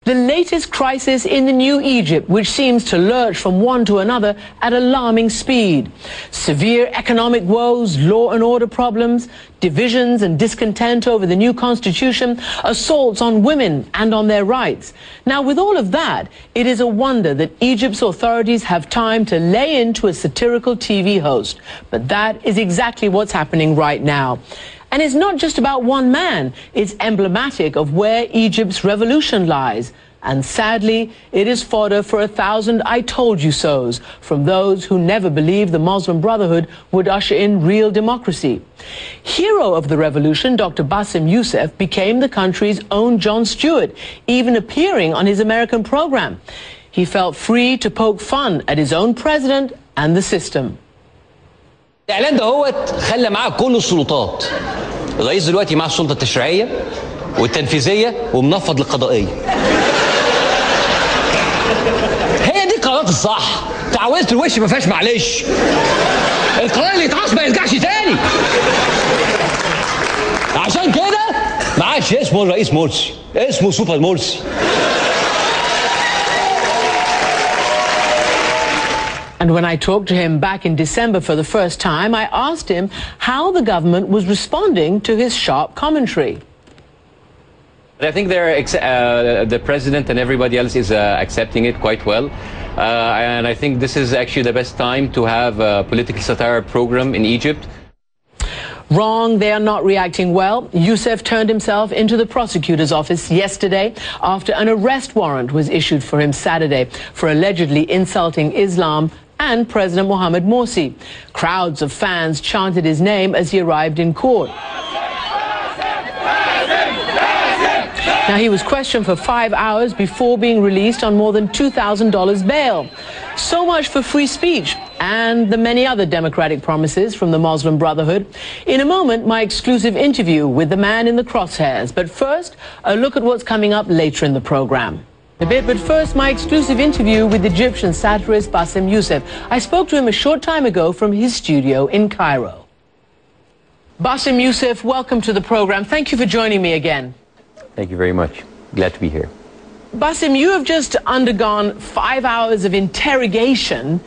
The latest crisis in the new Egypt, which seems to lurch from one to another at alarming speed. Severe economic woes, law and order problems, divisions and discontent over the new constitution, assaults on women and on their rights. Now, with all of that, it is a wonder that Egypt's authorities have time to lay into a satirical TV host. But that is exactly what's happening right now. And it's not just about one man. It's emblematic of where Egypt's revolution lies. And sadly, it is fodder for 1,000 I told you so's from those who never believed the Muslim Brotherhood would usher in real democracy. Hero of the revolution, Dr. Baasim Yusuf, became the country's own Jon Stewart, even appearing on his American program. He felt free to poke fun at his own president and the system. الإعلان ده هو خلى معاه كل السلطات. الرئيس دلوقتي معاه السلطة التشريعية والتنفيذية ومنفض للقضائية. هي دي القرارات الصح. تعويضة الوش ما فيهاش معلش. القرار اللي يتعاص ما يرجعش تاني. عشان كده ما عادش اسمه الرئيس مرسي، اسمه سوبر مرسي. And when I talked to him back in December for the first time, I asked him how the government was responding to his sharp commentary. I think the president and everybody else is accepting it quite well. And I think this is actually the best time to have a political satire program in Egypt. Wrong, they are not reacting well. Yusuf turned himself into the prosecutor's office yesterday after an arrest warrant was issued for him Saturday for allegedly insulting Islam and President Mohamed Morsi. Crowds of fans chanted his name as he arrived in court. Now, he was questioned for 5 hours before being released on more than $2,000 bail. So much for free speech and the many other democratic promises from the Muslim Brotherhood. In a moment, my exclusive interview with the man in the crosshairs. But first, a look at what's coming up later in the program. But first, my exclusive interview with Egyptian satirist Baasim Yusuf. I spoke to him a short time ago from his studio in Cairo. Baasim Yusuf, welcome to the program. Thank you for joining me again. Thank you very much. Glad to be here. Baasim, you have just undergone 5 hours of interrogation.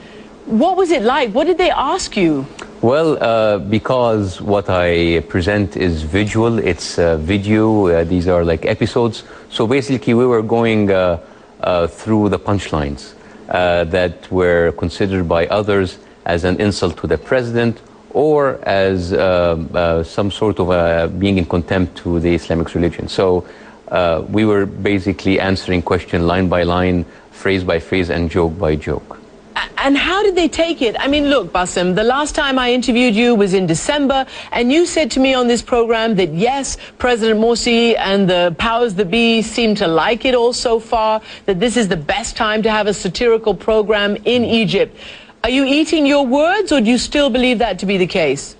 What was it like? What did they ask you? Well, because what I present is visual, it's video, these are like episodes. So basically we were going through the punchlines that were considered by others as an insult to the president or as some sort of being in contempt to the Islamic religion. So we were basically answering question line by line, phrase by phrase, and joke by joke. And how did they take it? I mean, look, Baasim, the last time I interviewed you was in December, and you said to me on this program that, yes, President Morsi and the powers that be seem to like it all so far, that this is the best time to have a satirical program in Egypt. Are you eating your words, or do you still believe that to be the case?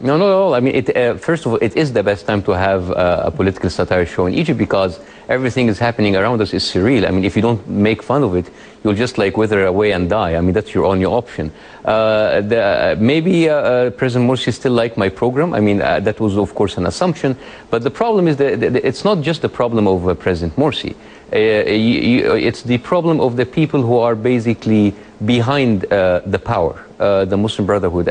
No, not at all. I mean, first of all, it is the best time to have a political satire show in Egypt because everything is happening around us is surreal. I mean, if you don't make fun of it, you'll just like wither away and die. I mean, that's your only option. Maybe President Morsi still liked my program. I mean, that was, of course, an assumption. But the problem is that it's not just the problem of President Morsi. It's the problem of the people who are basically behind the power, the Muslim Brotherhood.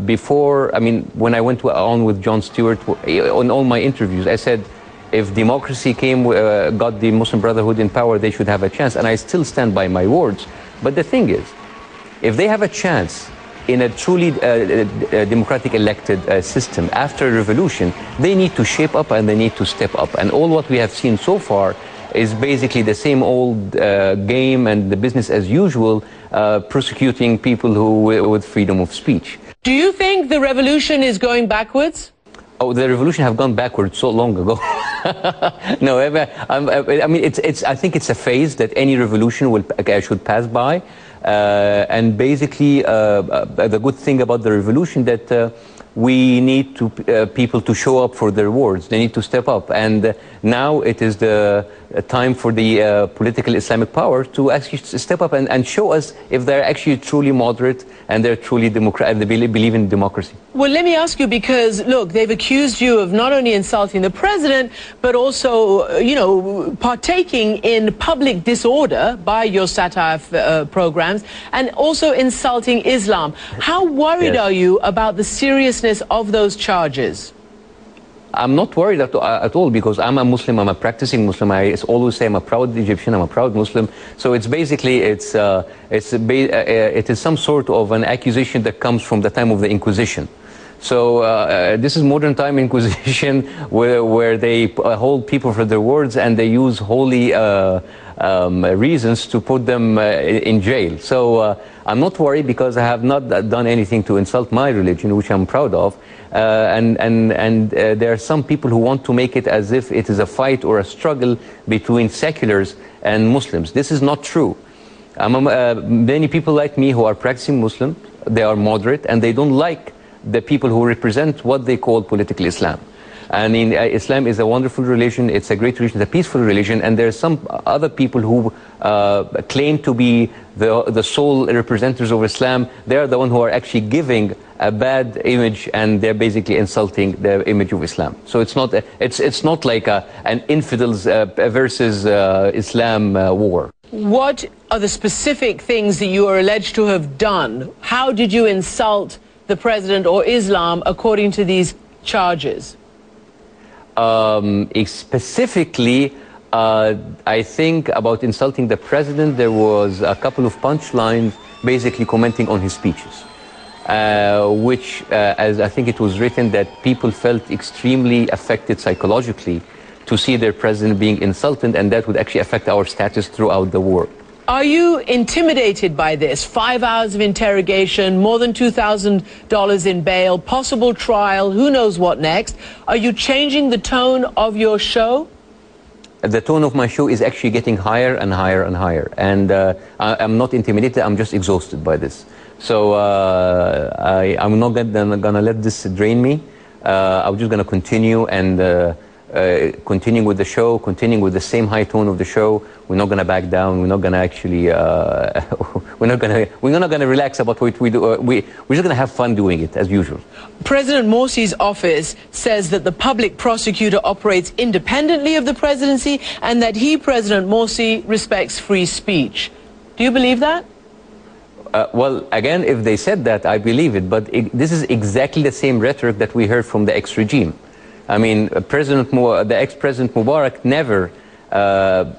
Before, I mean, when I went on with Jon Stewart, on all my interviews, I said, if democracy got the Muslim Brotherhood in power, they should have a chance. And I still stand by my words. But the thing is, if they have a chance in a truly democratic elected system after a revolution, they need to shape up and they need to step up. And all what we have seen so far is basically the same old game and the business as usual, prosecuting people who with freedom of speech. Do you think the revolution is going backwards? Oh, the revolution have gone backwards so long ago. No, I mean, I think it's a phase that any revolution should pass by. And basically, the good thing about the revolution that we need people to show up for their words. They need to step up. And now it is the time for the political Islamic power to actually step up and show us if they're actually truly moderate and they're truly democratic and they believe in democracy. Well, let me ask you, because, look, they've accused you of not only insulting the president, but also, you know, partaking in public disorder by your satire programs and also insulting Islam. How worried are you about the seriousness of those charges? I'm not worried at all, because I'm a Muslim, I'm a practicing Muslim. I always say I'm a proud Egyptian, I'm a proud Muslim. So it's basically, it is some sort of an accusation that comes from the time of the Inquisition. So this is modern time Inquisition where they hold people for their words and they use holy reasons to put them in jail. So I'm not worried, because I have not done anything to insult my religion, which I'm proud of. There are some people who want to make it as if it is a fight or a struggle between seculars and Muslims. This is not true. Many people like me who are practicing Muslim, they are moderate, and they don't like the people who represent what they call political Islam. I mean, Islam is a wonderful religion, it's a great religion, it's a peaceful religion, and there are some other people who claim to be the sole representatives of Islam. They're the ones who are actually giving a bad image, and they're basically insulting the image of Islam. So it's not like an infidels versus Islam war. What are the specific things that you are alleged to have done? How did you insult the president or Islam according to these charges? Specifically, I think about insulting the president, there was a couple of punchlines basically commenting on his speeches, which, as I think it was written, that people felt extremely affected psychologically to see their president being insulted, and that would actually affect our status throughout the war. Are you intimidated by this? 5 hours of interrogation, more than $2,000 in bail, possible trial, who knows what next? Are you changing the tone of your show? The tone of my show is actually getting higher and higher and higher. And I'm not intimidated, I'm just exhausted by this. So I'm not gonna let this drain me. I'm just gonna continue and continuing with the show, continuing with the same high tone of the show. We're not going to back down. We're not going to actually, we're not going to relax about what we do. We're just going to have fun doing it as usual. President Morsi's office says that the public prosecutor operates independently of the presidency and that he, President Morsi, respects free speech. Do you believe that? Well, again, if they said that, I believe it. But this is exactly the same rhetoric that we heard from the ex-regime. I mean, the ex-president Mubarak never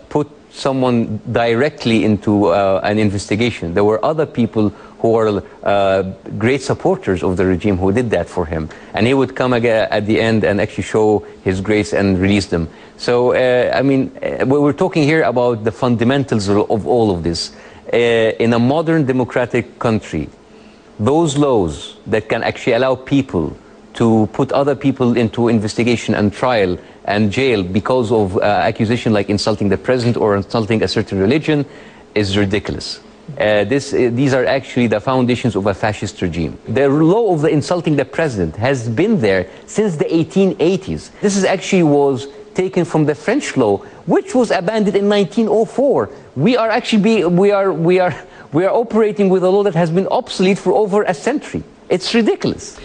put someone directly into an investigation. There were other people who were great supporters of the regime who did that for him. And he would come again at the end and actually show his grace and release them. So, I mean, we're talking here about the fundamentals of all of this. In a modern democratic country, those laws that can actually allow people to put other people into investigation and trial and jail because of accusation like insulting the president or insulting a certain religion is ridiculous. These are actually the foundations of a fascist regime. The law of the insulting the president has been there since the 1880s. This was taken from the French law, which was abandoned in 1904. We are operating with a law that has been obsolete for over a century. It's ridiculous.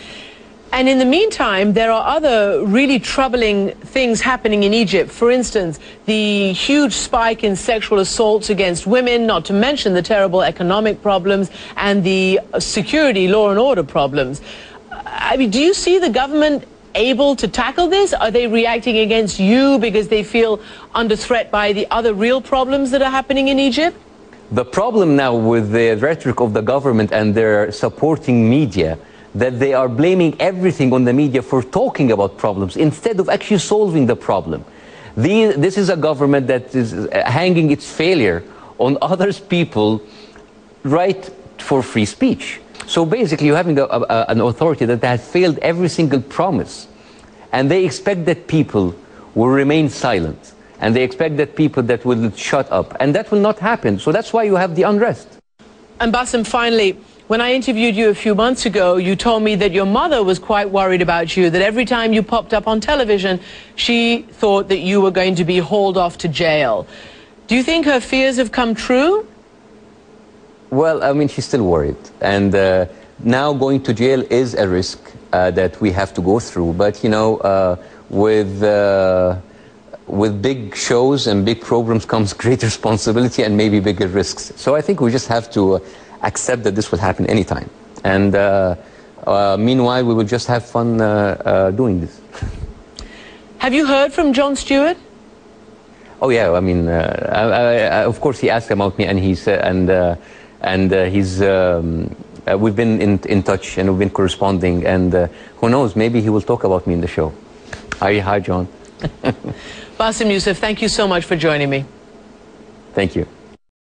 And in the meantime, there are other really troubling things happening in Egypt. For instance, the huge spike in sexual assaults against women, not to mention the terrible economic problems and the security, law and order problems. I mean, do you see the government able to tackle this? Are they reacting against you because they feel under threat by the other real problems that are happening in Egypt? The problem now with the rhetoric of the government and their supporting media, that they are blaming everything on the media for talking about problems instead of actually solving the problem. This is a government that is hanging its failure on other people right for free speech. So basically you're having an authority that has failed every single promise, and they expect that people will remain silent, and they expect that people that will shut up, and that will not happen. So that's why you have the unrest. And Bاسم, finally, When I interviewed you a few months ago, you told me that your mother was quite worried about you, that every time you popped up on television, she thought that you were going to be hauled off to jail. Do you think her fears have come true? Well, I mean, she's still worried. And now going to jail is a risk that we have to go through. But, you know, with big shows and big programs comes great responsibility and maybe bigger risks. So I think we just have to accept that this will happen anytime. And meanwhile, we will just have fun doing this. Have you heard from Jon Stewart? Oh yeah, I mean, of course he asked about me, and he's we've been in touch and we've been corresponding, and who knows, maybe he will talk about me in the show. Hi, John. Bاسم, Yusuf, thank you so much for joining me. Thank you.